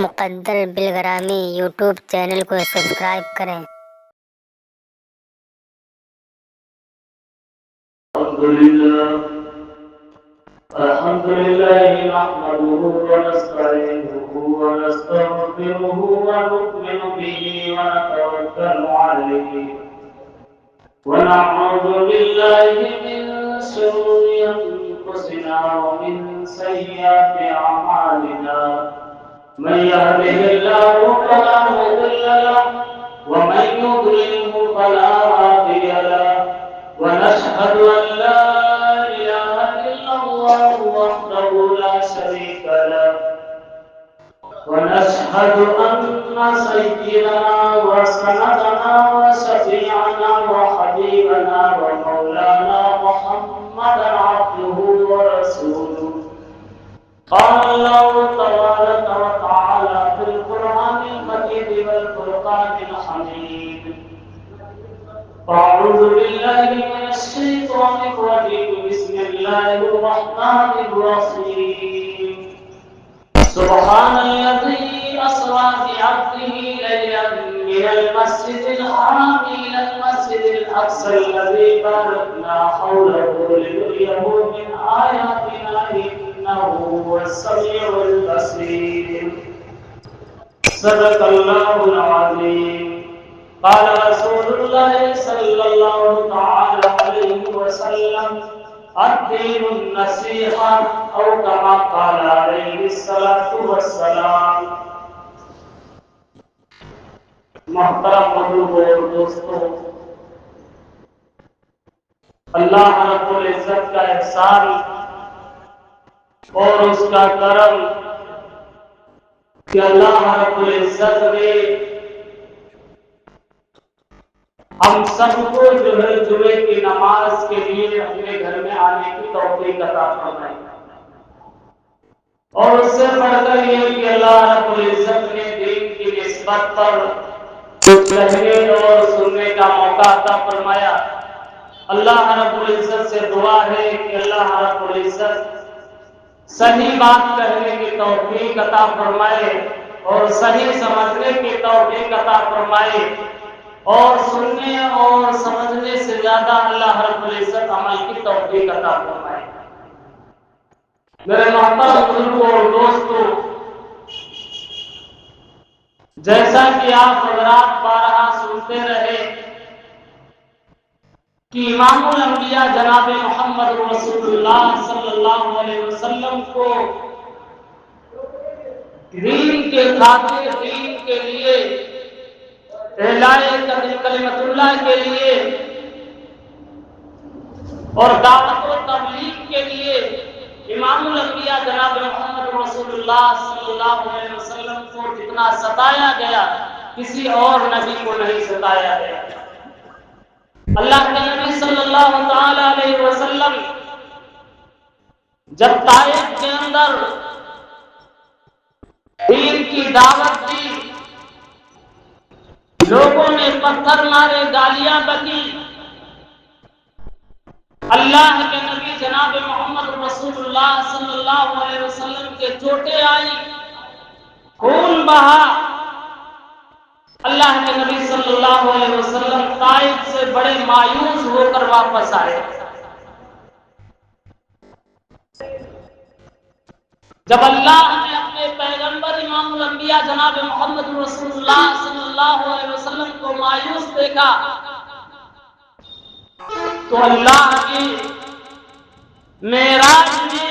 مقدر بالغرامی YouTube channel کو subscribe کریں۔ الحمد لله نحمده ونستعينه ونستغفره ونؤمن به ونتوكل عليه ونعوذ بالله من شرور أنفسنا ومن سيئات أعمالنا من يهده الله فلا مضل له ومن يضلله فلا هادي له ونشهد أن لا إله إلا الله وحده لا شريك له ونشهد أن سيدنا وسندنا وشفيعنا وحبيبنا ومولانا محمدا عبده ورسوله قال الله تبارك وتعالى في القرآن المجيد والفرقان الحميد أعوذ بالله من الشيطان الرجيم بسم الله الرحمن الرحيم سبحان الذي أسرى بعبده ليلا من المسجد الحرام إلى المسجد الأقصى الذي باركنا حوله لنريه من آياتنا إنه هو السميع البصير صدق الله العظيم قال رسول الله صلى الله تعالى عليه وسلم الدين النصيحة أو كما قال عليه الصلاة والسلام۔ محترم بزرگوں اور دوستوں، اللہ رب العزت کا احسان اور اس کا کرم کہ اللہ رب العزت نے ہم سب کو جو ہے جمعے کی نماز کے لیے اپنے گھر میں آنے کی توفیق عطا فرمائی، اور اس سے بڑھ کر یہ کہ اللہ رب العزت نے دین کی نسبت پر کچھ کہنے اور سننے کا موقع عطا فرمایا۔ اللہ رب العزت سے دعا ہے کہ اللہ رب العزت صحیح بات کہنے کی توفیق عطا فرمائے اور صحیح سمجھنے کی توفیق عطا فرمائے، اور سننے اور سمجھنے سے زیادہ اللہ رب العزت عمل کی توفیق عطا فرمائے۔ میرے محترم بزرگوں اور دوستوں، جیسا کہ آپ حضرات بارہا سنتے رہے کہ امام الانبیاء جناب محمد رسول اللہ صلی اللہ علیہ وسلم کو دین کے خاطر، دین کے لیے، اعلاء کلمت اللہ کے لیے اور دعوت و تبلیغ کے لیے امام الانبیاء جناب محمد رسول اللہ صلی اللہ علیہ وسلم کو جتنا ستایا گیا کسی اور نبی کو نہیں ستایا گیا۔ اللہ کے نبی صلی اللہ تعالی علیہ وسلم جب طائف کے اندر دین کی دعوت دی، لوگوں نے پتھر مارے، گالیاں بکی، اللہ کے نبی جناب محمد رسول اللہ صلی اللہ علیہ وسلم کے چوٹیں آئی، خون بہا، اللہ کے نبی صلی اللہ علیہ وسلم طائف سے بڑے مایوس ہو کر واپس آئے۔ جب اللہ نے اپنے پیغمبر امام الانبیاء جناب محمد رسول اللہ صلی اللہ علیہ وسلم کو مایوس دیکھا تو اللہ کی معراج میں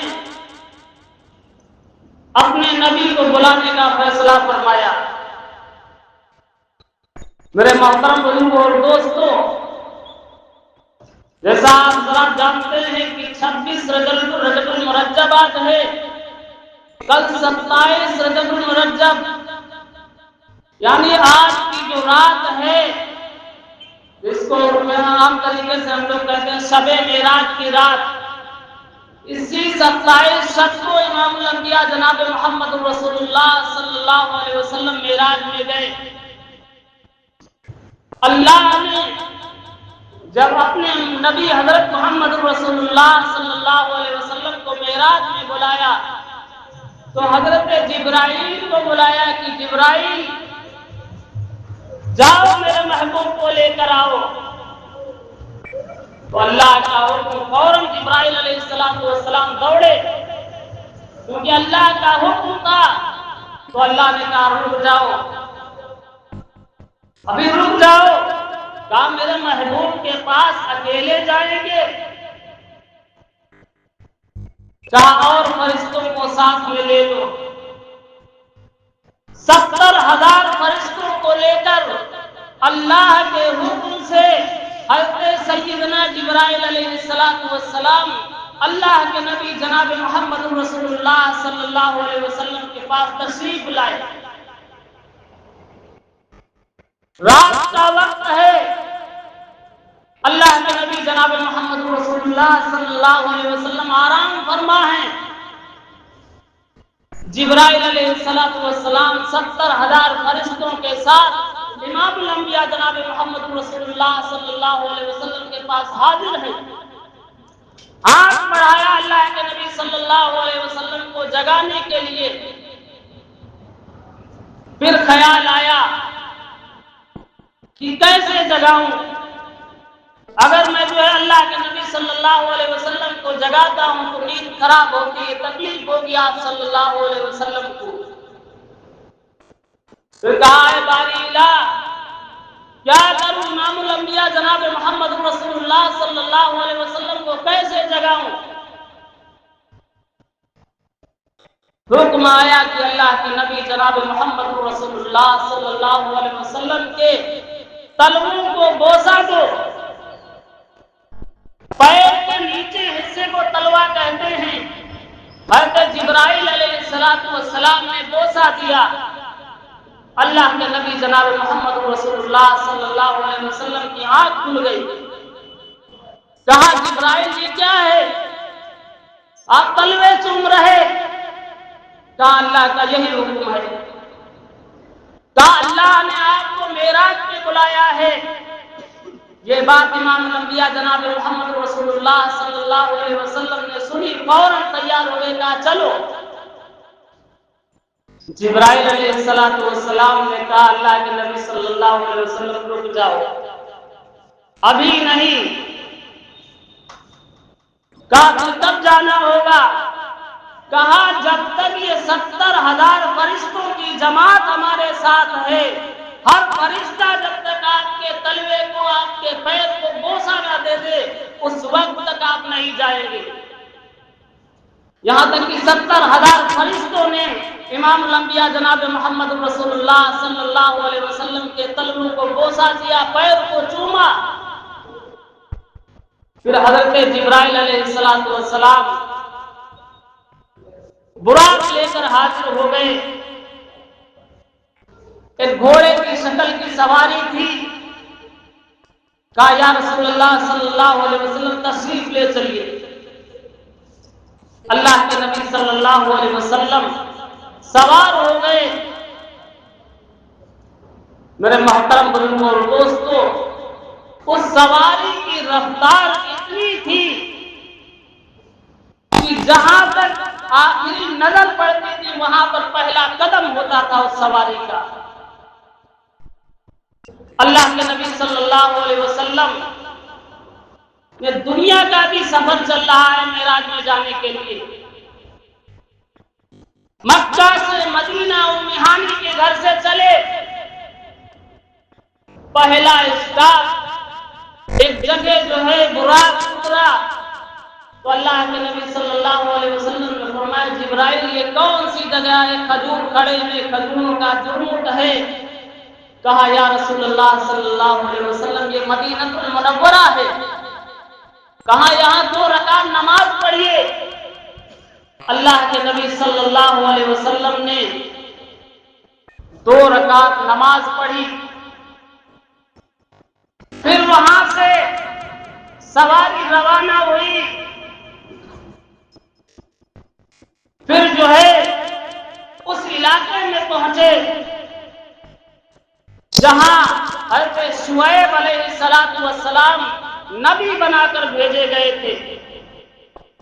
اپنے نبی کو بلانے کا فیصلہ فرمایا۔ میرے محترم بزرگوں اور دوستوں، جیسا آپ ذرا جانتے ہیں کہ 26 رجب المرجبات ہے، کل 27 رجب المرجب، یعنی آج کی جو رات ہے جس کو عام طریقے سے ہم لوگ کہتے ہیں شب معراج کی رات، اسی 27 شب کو امام الانبیاء جناب محمد رسول اللہ صلی اللہ علیہ وسلم معراج میں گئے۔ اللہ نے جب اپنے نبی حضرت محمد رسول اللہ صلی اللہ علیہ وسلم کو معراج میں بلایا تو حضرت جبرائیل کو بلایا کہ جبرائیل جاؤ میرے محبوب کو لے کر آؤ. تو اللہ کا حکم فوراً جبرائیل علیہ السلام دوڑے، کیونکہ اللہ کا حکم تھا. تو اللہ نے کہا رک جاؤ، ابھی رک جاؤ. کہا میرے محبوب کے پاس اکیلے جائیں گے، کہا اور فرشتوں کو ساتھ میں لے لو. 70,000 فرشتوں کو لے کر اللہ کے حکم سے حضرت سیدنا جبرائیل علیہ السلام اللہ کے نبی جناب محمد رسول اللہ صلی اللہ علیہ وسلم کے پاس تشریف لائے. رات کا وقت ہے، اللہ کے نبی جناب محمد رسول اللہ صلی اللہ علیہ وسلم آرام فرما ہیں. جبرائیل علیہ السلام 70,000 فرشتوں کے ساتھ امام الانبیاء جناب محمد رسول اللہ صلی اللہ علیہ وسلم کے پاس حاضر ہیں. ہاتھ بڑھایا اللہ کے نبی صلی اللہ علیہ وسلم کو جگانے کے لیے. پھر خیال آیا کہ کیسے جگاؤں، اگر میں جو ہے اللہ کے نبی صلی اللہ علیہ وسلم کو جگاتا ہوں تو نیند خراب ہوگی، یہ تکلیف ہوگی آپ صلی اللہ علیہ وسلم کو. پھر کہا ہے باری الہ کیا کروں، امام الانبیاء جناب محمد رسول اللہ صلی اللہ علیہ وسلم کو کیسے جگاؤں. حکم آیا کہ اللہ کے نبی جناب محمد رسول اللہ صلی اللہ علیہ وسلم کے تلووں کو بوسہ دو. پیر کے نیچے حصے کو تلوا کہتے ہیں. حضرت جبرائیل علیہ السلام نے بوسہ دیا. اللہ کے نبی جناب محمد رسول اللہ صلی اللہ علیہ وسلم کی آنکھ کھل گئی. کہا جبرائیل یہ کیا ہے، آپ تلوے چوم رہے. کہا اللہ کا یہی حکم ہے. کہا اللہ نے آپ کو معراج پہ بلایا ہے. یہ بات امام الانبیاء جناب محمد رسول اللہ صلی اللہ علیہ وسلم نے سنی، فوراً تیار ہوئے، کہا چلو. جبرائیل علیہ السلام نے کہا اللہ کے نبی صلی اللہ علیہ وسلم رک جاؤ، ابھی نہیں. کہا پھر کب جانا ہوگا. کہا جب تک یہ 70,000 فرشتوں کی جماعت ہمارے ساتھ ہے، ہر فرشتہ جب تک آپ کے تلوے کو آپ کے پیر کو بوسہ نہ دے دے اس وقت تک آپ نہیں جائیں گے. یہاں تک کہ 70,000 فرشتوں نے امام الانبیاء جناب محمد رسول اللہ صلی اللہ علیہ وسلم کے تلووں کو بوسہ دیا، پیر کو چوما. پھر حضرت جبرائیل علیہ السلام براق لے کر حاضر ہو گئے. ایک گھوڑے کی شکل کی سواری تھی. کہا یا رسول اللہ صلی اللہ علیہ وسلم تشریف لے چلیے. اللہ کے نبی صلی اللہ علیہ وسلم سوار ہو گئے. میرے محترم بزرگوں اور دوستوں، اس سواری کی رفتار اتنی تھی کہ جہاں تک آخری نظر پڑتی تھی وہاں پر پہلا قدم ہوتا تھا اس سواری کا. اللہ کے نبی صلی اللہ علیہ وسلم یہ دنیا کا بھی سفر چل رہا ہے معراج میں جانے کے لیے. مکہ سے مدینہ ام ہانی کے گھر سے چلے. پہلا اسٹاپ ایک جگہ جو ہے براق اترا تو اللہ کے نبی صلی اللہ علیہ وسلم نے فرمایا جبرائیل یہ کون سی جگہ ہے، کھجور کھڑے ہیں، کھجوروں کا جھرمٹ ہے. کہا یا رسول اللہ صلی اللہ علیہ وسلم یہ مدینہ المنورہ ہے. کہا یہاں 2 رکعت نماز پڑھیے. اللہ کے نبی صلی اللہ علیہ وسلم نے 2 رکعت نماز پڑھی. پھر وہاں سے سواری روانہ ہوئی. پھر جو ہے اس علاقے میں پہنچے جہاں حضرت شعیب علیہ السلام نبی بنا کر بھیجے گئے تھے.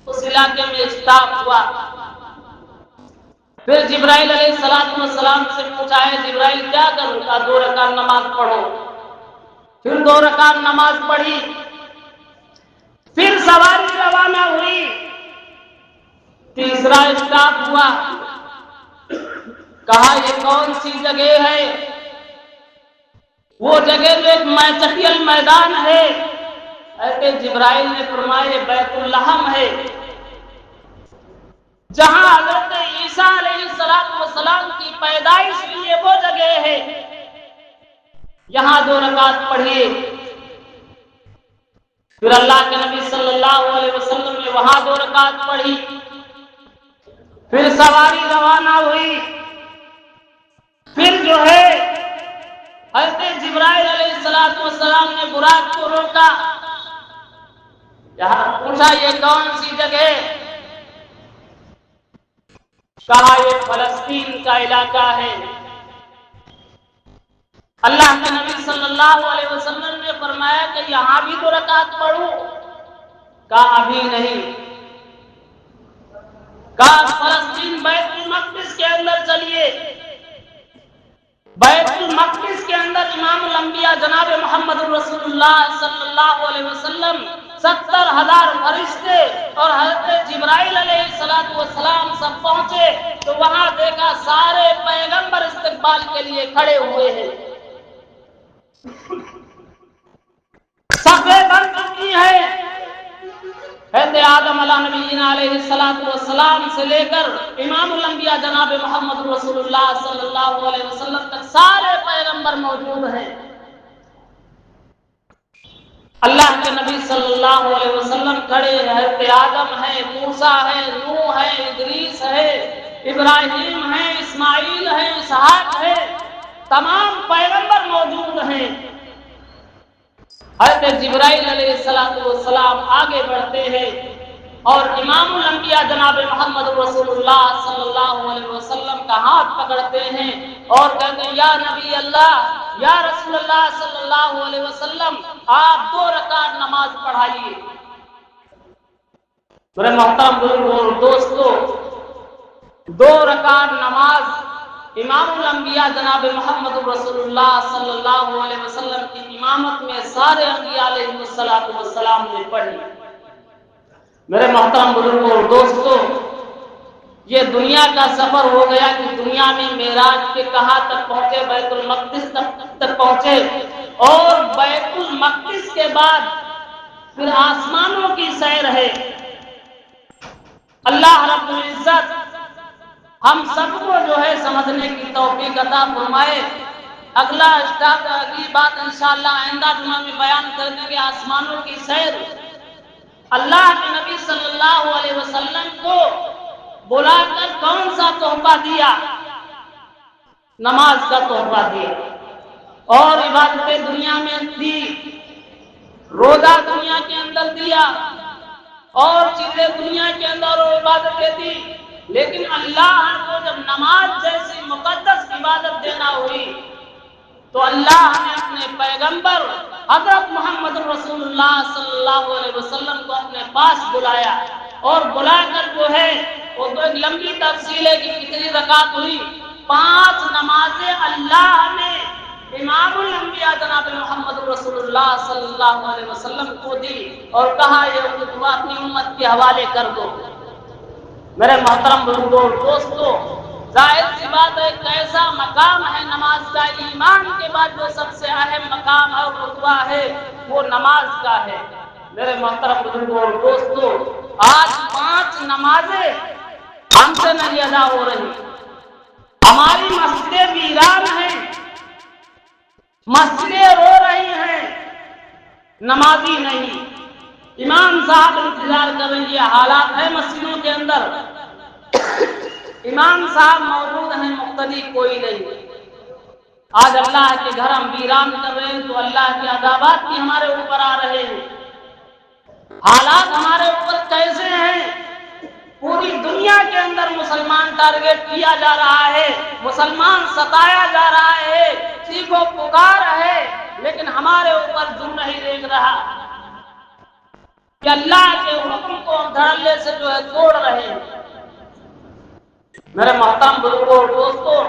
اس علاقے میں اسٹاپ ہوا. پھر جبرائیل علیہ السلام سے پوچھا ہے جبرائیل کیا کروں؟ کہا 2 رکعت نماز پڑھو۔ پھر 2 رکعت نماز پڑھی، پھر سواری روانہ ہوئی، تیسرا اسٹاپ ہوا، کہا یہ کون سی جگہ ہے؟ وہ جگہ تو ایک میچکیل میدان ہے۔ حضرت جبرائیل نے فرمایا یہ بیت اللحم ہے، جہاں حضرت عیسیٰ علیہ السلام کی پیدائش ہوئی ہے، وہ جگہ ہے، یہاں 2 رکعت پڑھیے۔ پھر اللہ کے نبی صلی اللہ علیہ وسلم نے وہاں 2 رکعت پڑھی، پھر سواری روانہ ہوئی، پھر جو ہے حضرت جبرائیل علیہ السلام نے براق کو روکا، یہاں پوچھا یہ کون سی جگہ؟ کہا یہ فلسطین کا علاقہ ہے۔ اللہ کے نبی صلی اللہ علیہ وسلم نے فرمایا کہ یہاں بھی 2 رکعت پڑھوں؟ کہا ابھی نہیں۔ کہا فلسطین بیت المقدس کے اندر چلیے۔ بیت المقدس کے اندر امام الانبیاء جناب محمد رسول اللہ صلی اللہ علیہ وسلم، 70,000 فرشتے اور حضرت جبرائیل علیہ السلام سب پہنچے تو وہاں دیکھا سارے پیغمبر استقبال کے لیے کھڑے ہوئے ہیں، صفیں بن چکی ہیں۔ حضرت آدم علیہ السلام سے لے کر امام الانبیاء جناب محمد رسول اللہ صلی اللہ علیہ وسلم تک سارے پیغمبر موجود ہیں۔ اللہ کے نبی صلی اللہ علیہ وسلم کھڑے ہیں، حضرت آدم ہے، موسیٰ ہے، نوح ہے، ادریس ہے، ابراہیم ہے، اسماعیل ہے، اسحاق ہے، تمام پیغمبر موجود ہیں۔ حضرت جبرائیل علیہ السلام آگے بڑھتے ہیں اور امام الانبیاء جناب محمد رسول اللہ صلی اللہ علیہ وسلم کا ہاتھ پکڑتے ہیں اور کہتے ہیں یا نبی اللہ، یا رسول اللہ صلی اللہ علیہ وسلم، آپ 2 رکعت نماز پڑھائیے۔ میرے محترم بزرگوں اور دوستو، 2 رکعت نماز امام الانبیاء جناب محمد رسول اللہ صلی اللہ علیہ وسلم کی امامت میں سارے انبیاء علیہ السلام نے پڑھی۔ میرے محترم بزرگوں اور دوستو، یہ دنیا کا سفر ہو گیا کہ دنیا میں معراج کے کہاں تک پہنچے؟ بیت المقدس تک پہنچے، اور بیت المقدس کے بعد پھر آسمانوں کی سیر ہے۔ اللہ رب العزت ہم سب کو جو ہے سمجھنے کی توفیق عطا فرمائے۔ اگلی بات انشاءاللہ آئندہ جمعہ میں بیان کر دیں گے، آسمانوں کی سیر۔ اللہ کے نبی صلی اللہ علیہ وسلم کو بلا کر کون سا تحفہ دیا؟ نماز کا تحفہ دیا، اور عبادتیں دنیا میں دی، روزہ دنیا کے اندر دیا، اور چیزیں دنیا کے اندر اور عبادتیں دی، لیکن اللہ کو جب نماز جیسی مقدس عبادت دینا ہوئی تو اللہ نے اپنے پیغمبر حضرت محمد رسول اللہ صلی اللہ علیہ وسلم کو اپنے پاس بلایا، اور بلا کر جو ہے وہ تو ایک لمبی تفصیل ہے کہ کتنی رکعت ہوئی، 5 نمازیں اللہ نے امام الانبیاء جناب محمد رسول اللہ صلی اللہ علیہ وسلم کو دی اور کہا یہ دعا اپنی امت کے حوالے کر دو۔ میرے محترم بزرگوں اور دوستو، ظاہر سی بات ہے کیسا مقام ہے نماز کا، ایمان کے بعد جو سب سے اہم مقام اور رتبہ ہے وہ نماز کا ہے۔ میرے محترم بزرگوں اور دوستو، آج 5 نمازیں ہم سے نہیں ادا ہو رہی، ہماری مسجدیں ویران ہیں، مسجدیں رو رہی ہیں، نمازی نہیں۔ امام صاحب انتظار کر رہے ہیں، یہ حالات ہے مسجدوں کے اندر، امام صاحب موجود ہیں، مقتدی کوئی نہیں۔ آج اللہ کے گھر ہم ویران کر رہے ہیں تو اللہ کے عذابات بھی ہمارے اوپر آ رہے ہیں۔ حالات ہمارے اوپر کیسے ہیں؟ پوری دنیا کے اندر مسلمان ٹارگٹ کیا جا رہا ہے، مسلمان ستایا جا رہا ہے، چیخ و پکار ہے، لیکن ہمارے اوپر ظلم نہیں دیکھ رہا کہ اللہ کے حکم کو ہم دھڑلے سے جو ہے توڑ رہے ہیں۔ میرے محترم بزرگوں اور دوستوں،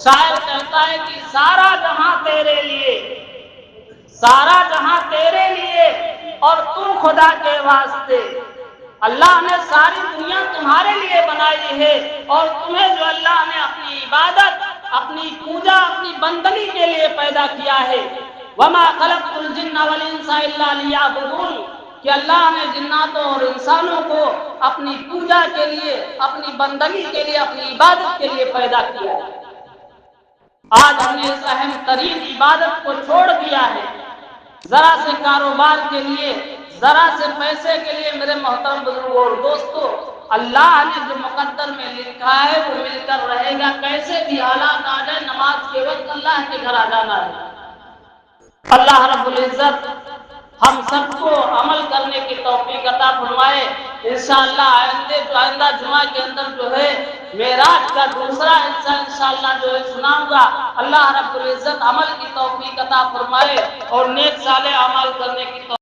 شاعر کہتا ہے کہ سارا جہاں تیرے لیے، سارا جہاں تیرے لیے اور تو خدا کے واسطے، اللہ نے ساری دنیا تمہارے لیے بنائی ہے، اور تمہیں جو اللہ نے اپنی عبادت، اپنی پوجا، اپنی بندگی کے لیے پیدا کیا ہے۔ وما خلقت الجن والانس الا لیعبدون، کہ اللہ نے جناتوں اور انسانوں کو اپنی پوجا کے لیے، اپنی بندگی کے لیے، اپنی عبادت کے لیے پیدا کیا ہے۔ آج ہم نے اس اہم ترین عبادت کو چھوڑ دیا ہے ذرا سے کاروبار کے لیے، ذرا سے پیسے کے لیے۔ میرے محترم بزرگوں اور دوستوں، اللہ نے جو مقدر میں لکھا ہے وہ مل کر رہے گا، کیسے بھی حالات آ جائے، نماز کے وقت اللہ کے گھر آ جانا ہے۔ اللہ رب العزت ہم سب کو عمل کرنے کی توفیق عطا فرمائے۔ انشاءاللہ آئندہ جمعہ کے اندر جو ہے معراج کا دوسرا حصہ انشاءاللہ جو ہے سناؤں گا۔ اللہ رب العزت عمل کی توفیق عطا فرمائے اور نیک صالح عمل کرنے کی توفیق